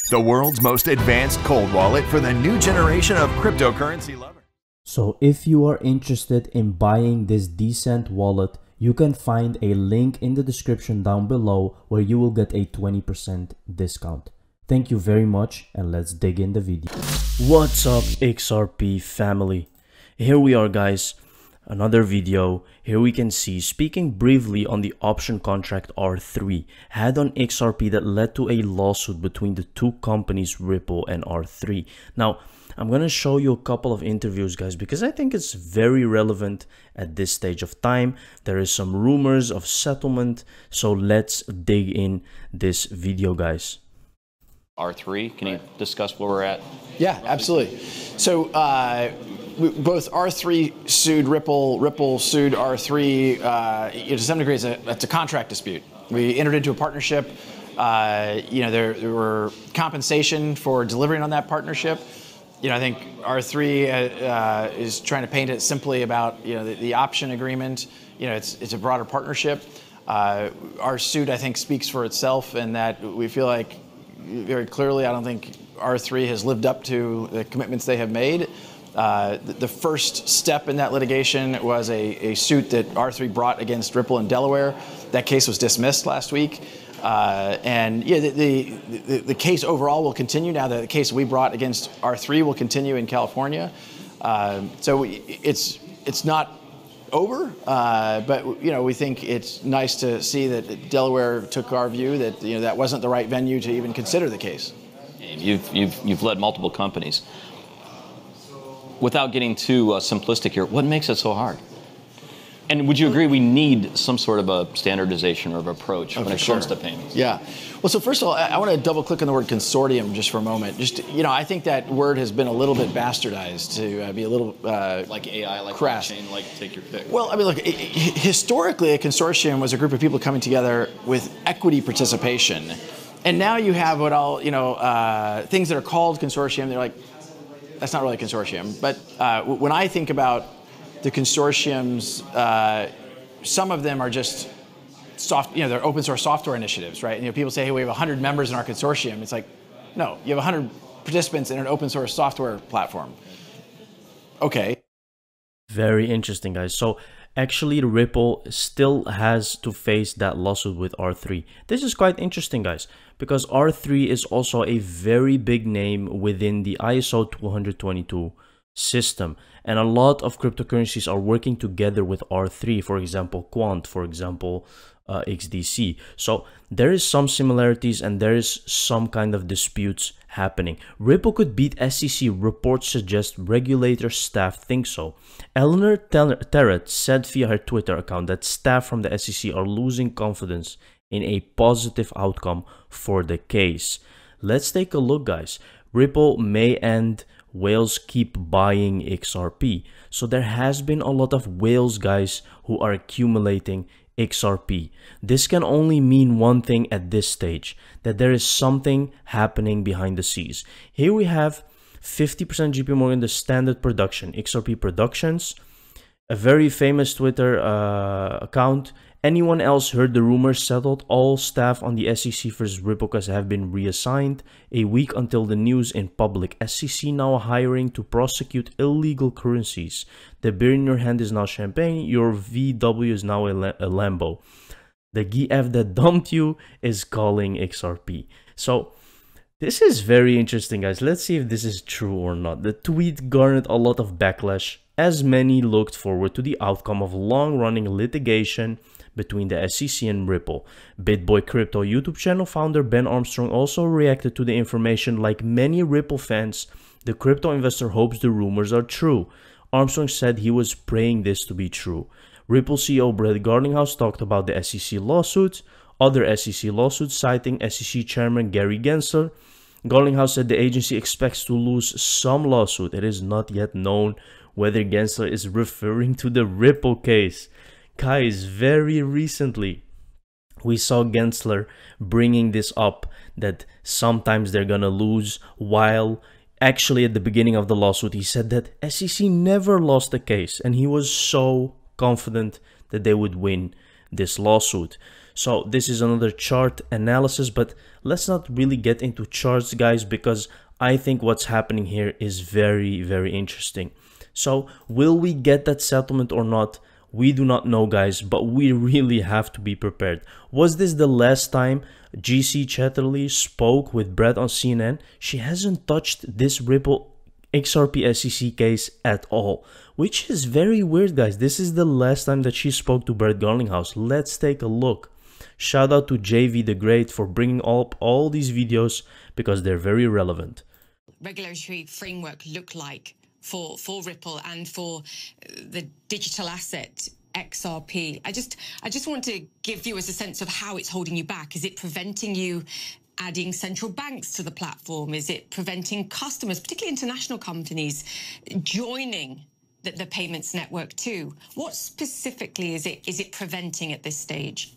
the world's most advanced cold wallet for the new generation of cryptocurrency lovers. So if you are interested in buying this decent wallet, you can find a link in the description down below where you will get a 20% discount. Thank you very much, and let's dig in the video. What's up, XRP family? Here we are, guys. Another video. Here we can see, speaking briefly on the option contract R3 had on XRP that led to a lawsuit between the two companies, Ripple and R3. Now, I'm going to show you a couple of interviews, guys, because I think it's very relevant at this stage of time. There is some rumors of settlement, so let's dig in this video, guys. R3, can you discuss where we're at? Yeah, absolutely. So both R3 sued Ripple, Ripple sued R3. To some degree, it's a contract dispute. We entered into a partnership. There were compensation for delivering on that partnership. I think R3 is trying to paint it simply about the option agreement. It's a broader partnership. Our suit, I think, speaks for itself, in that we feel like very clearly, I don't think R3 has lived up to the commitments they have made. The first step in that litigation was a suit that R3 brought against Ripple in Delaware. That case was dismissed last week. The case overall will continue. Now the case we brought against R3 will continue in California. So it's not over, but we think it's nice to see that Delaware took our view that that wasn't the right venue to even consider the case. You've led multiple companies. Without getting too simplistic here, what makes it so hard? And would you agree we need some sort of a standardization or of approach when it comes to payments? Yeah. Well, so first of all, I want to double click on the word consortium just for a moment. I think that word has been a little bit bastardized to be a little like AI, like crass. blockchain, like take your pick. Well, I mean, look, historically, a consortium was a group of people coming together with equity participation, and now you have what things that are called consortium. They're like, that's not really a consortium. But when I think about the consortiums, some of them are just they're open source software initiatives, right? People say, hey, we have 100 members in our consortium. It's like, no, you have 100 participants in an open source software platform. Okay. Very interesting, guys. So actually, Ripple still has to face that lawsuit with R3. This is quite interesting, guys, because R3 is also a very big name within the ISO 20022 system, and a lot of cryptocurrencies are working together with R3, for example Quant, for example XDC. So there is some similarities and there is some kind of disputes happening. Ripple could beat SEC, reports suggest regulator staff think so. Eleanor Terrett said via her Twitter account that staff from the SEC are losing confidence in a positive outcome for the case. Let's take a look, guys. Ripple may end, whales keep buying XRP. So there has been a lot of whales, guys, who are accumulating XRP. This can only mean one thing at this stage, that there is something happening behind the scenes. Here we have 50% JP Morgan, the standard production, XRP Productions, a very famous Twitter account. Anyone else heard the rumors settled? All staff on the SEC versus Ripple case have been reassigned. A week until the news in public. SEC now hiring to prosecute illegal currencies. The beer in your hand is now champagne. Your VW is now a Lambo. The GF that dumped you is calling XRP. So this is very interesting, guys. Let's see if this is true or not. The tweet garnered a lot of backlash, as many looked forward to the outcome of long-running litigation between the SEC and Ripple. BitBoy Crypto YouTube channel founder Ben Armstrong also reacted to the information. Like many Ripple fans, the crypto investor hopes the rumors are true. Armstrong said he was praying this to be true. Ripple CEO Brett Garlinghouse talked about the SEC lawsuits, other SEC lawsuits, citing SEC Chairman Gary Gensler. Garlinghouse said the agency expects to lose some lawsuit. It is not yet known whether Gensler is referring to the Ripple case. Guys, very recently we saw Gensler bringing this up, that sometimes they're gonna lose, while actually at the beginning of the lawsuit he said that SEC never lost the case and he was so confident that they would win this lawsuit. So this is another chart analysis, but let's not really get into charts, guys, because I think what's happening here is very, very interesting. So will we get that settlement or not? We do not know, guys, but we really have to be prepared. Was this the last time GC Chatterley spoke with Brett on CNN? She hasn't touched this Ripple XRP SEC case at all, which is very weird, guys. This is the last time that she spoke to Brett Garlinghouse. Let's take a look. Shout out to JV the Great for bringing up all these videos because they're very relevant. Regulatory framework look like for Ripple and for the digital asset XRP? I just want to give viewers a sense of how it's holding you back. Is it preventing you adding central banks to the platform? Is it preventing customers, particularly international companies, joining the payments network too? What specifically is it preventing at this stage?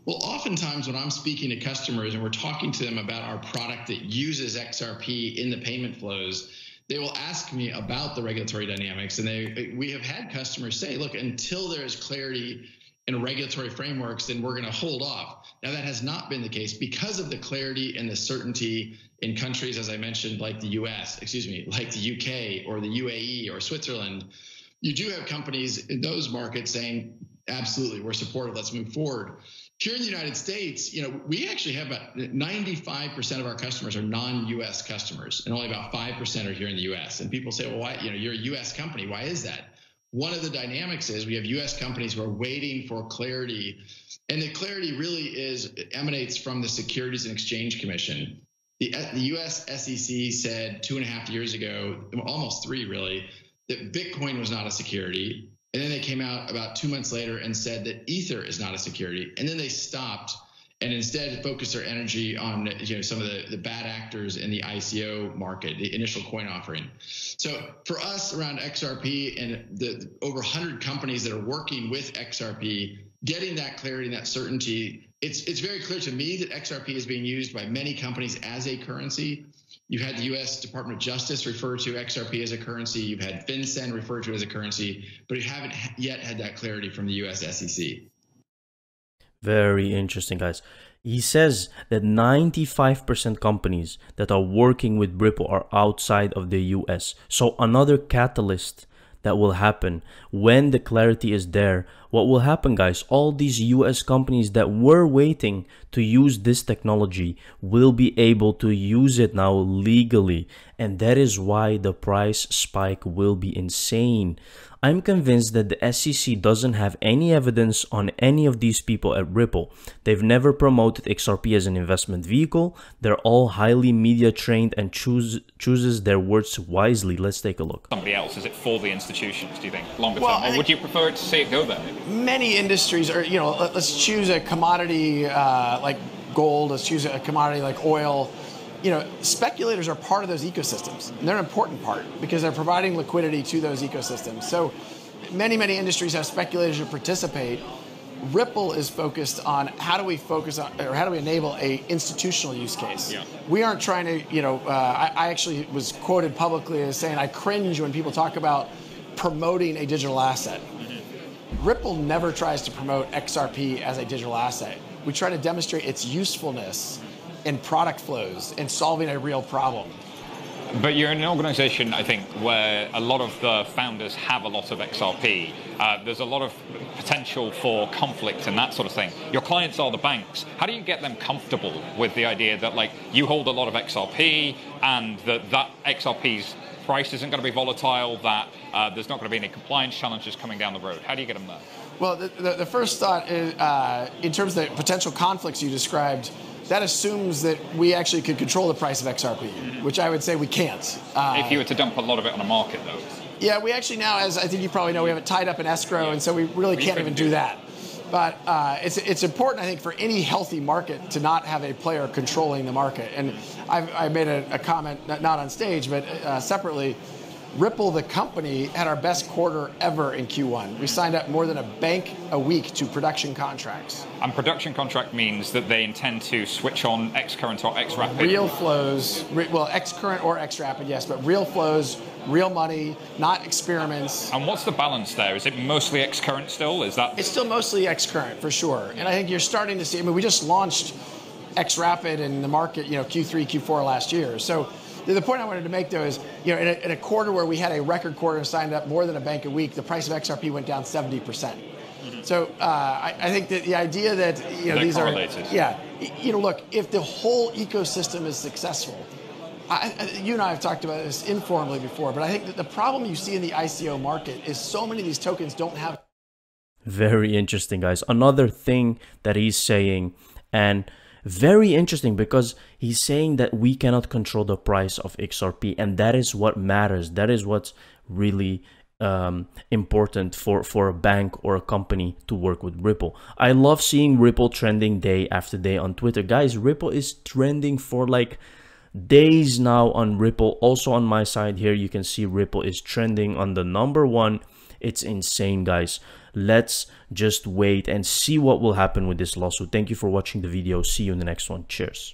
Well, oftentimes when I'm speaking to customers and we're talking to them about our product that uses XRP in the payment flows, they will ask me about the regulatory dynamics. And we have had customers say, look, until there's clarity in regulatory frameworks, then we're going to hold off. Now, that has not been the case because of the clarity and the certainty in countries, as I mentioned, like the US, like the UK or the UAE or Switzerland. You do have companies in those markets saying, absolutely, we're supportive, let's move forward. Here in the United States, we actually have about 95% of our customers are non-US customers, and only about 5% are here in the US. And people say, well, why, you're a US company, why is that? One of the dynamics is we have US companies who are waiting for clarity, and the clarity really emanates from the Securities and Exchange Commission. The US SEC said 2.5 years ago, almost 3 really, that Bitcoin was not a security. And then they came out about 2 months later and said that Ether is not a security. And then they stopped and instead focused their energy on some of the bad actors in the ICO market, the initial coin offering. So for us around XRP and the over 100 companies that are working with XRP, getting that clarity and that certainty, it's very clear to me that XRP is being used by many companies as a currency. You've had the U.S. Department of Justice refer to XRP as a currency. You've had FinCEN refer to it as a currency, but you haven't yet had that clarity from the U.S. SEC. Very interesting, guys. He says that 95% companies that are working with Ripple are outside of the US. So another catalyst that will happen when the clarity is there. What will happen, guys? All these US companies that were waiting to use this technology will be able to use it now legally. And that is why the price spike will be insane. I'm convinced that the SEC doesn't have any evidence on any of these people at Ripple. They've never promoted XRP as an investment vehicle. They're all highly media trained and chooses their words wisely. Let's take a look. Somebody else, is it for the institutions, do you think, longer term? Or would you prefer to see it go there? Many industries are, let's choose a commodity like gold, let's choose a commodity like oil. Speculators are part of those ecosystems, and they're an important part because they're providing liquidity to those ecosystems. So many industries have speculators who participate. Ripple is focused on how do we enable a institutional use case. Yeah. We aren't trying to, I actually was quoted publicly as saying, I cringe when people talk about promoting a digital asset. Mm-hmm. Ripple never tries to promote XRP as a digital asset. We try to demonstrate its usefulness in product flows and solving a real problem. But you're in an organization, I think, where a lot of the founders have a lot of XRP. There's a lot of potential for conflict and that sort of thing. Your clients are the banks. How do you get them comfortable with the idea that, like, you hold a lot of XRP and that XRP's price isn't going to be volatile, that there's not going to be any compliance challenges coming down the road? How do you get them there? Well, the first thought is, in terms of the potential conflicts you described, that assumes that we actually could control the price of XRP, which I would say we can't. If you were to dump a lot of it on a market, though. Yeah, we actually now, as I think you probably know, we have it tied up in escrow, and so we really can't even do that. But it's important, I think, for any healthy market to not have a player controlling the market. And I made a comment, not on stage, but separately. Ripple, the company, had our best quarter ever in Q1. We signed up more than a bank a week to production contracts. And production contract means that they intend to switch on Xcurrent or XRapid? Real flows, well, Xcurrent or XRapid, yes, but real flows, real money, not experiments. And what's the balance there? Is it mostly Xcurrent still? Is that? It's still mostly Xcurrent, for sure. And I think you're starting to see, I mean, we just launched XRapid in the market, Q3, Q4 last year. So the point I wanted to make, though, is, in a quarter where we had a record quarter and signed up more than a bank a week, the price of XRP went down 70%. Mm-hmm. So I think that the idea that these correlated. Look, if the whole ecosystem is successful, you and I have talked about this informally before, but I think that the problem you see in the ICO market is so many of these tokens don't have. Very interesting, guys. Another thing that he's saying, and very interesting, because he's saying that we cannot control the price of XRP, and that is what matters. That is what's really important for a bank or a company to work with Ripple. I love seeing Ripple trending day after day on Twitter. Guys, Ripple is trending for like days now on Ripple. Also on my side here, you can see Ripple is trending on the #1. It's insane, guys. Let's just wait and see what will happen with this lawsuit. Thank you for watching the video. See you in the next one. Cheers.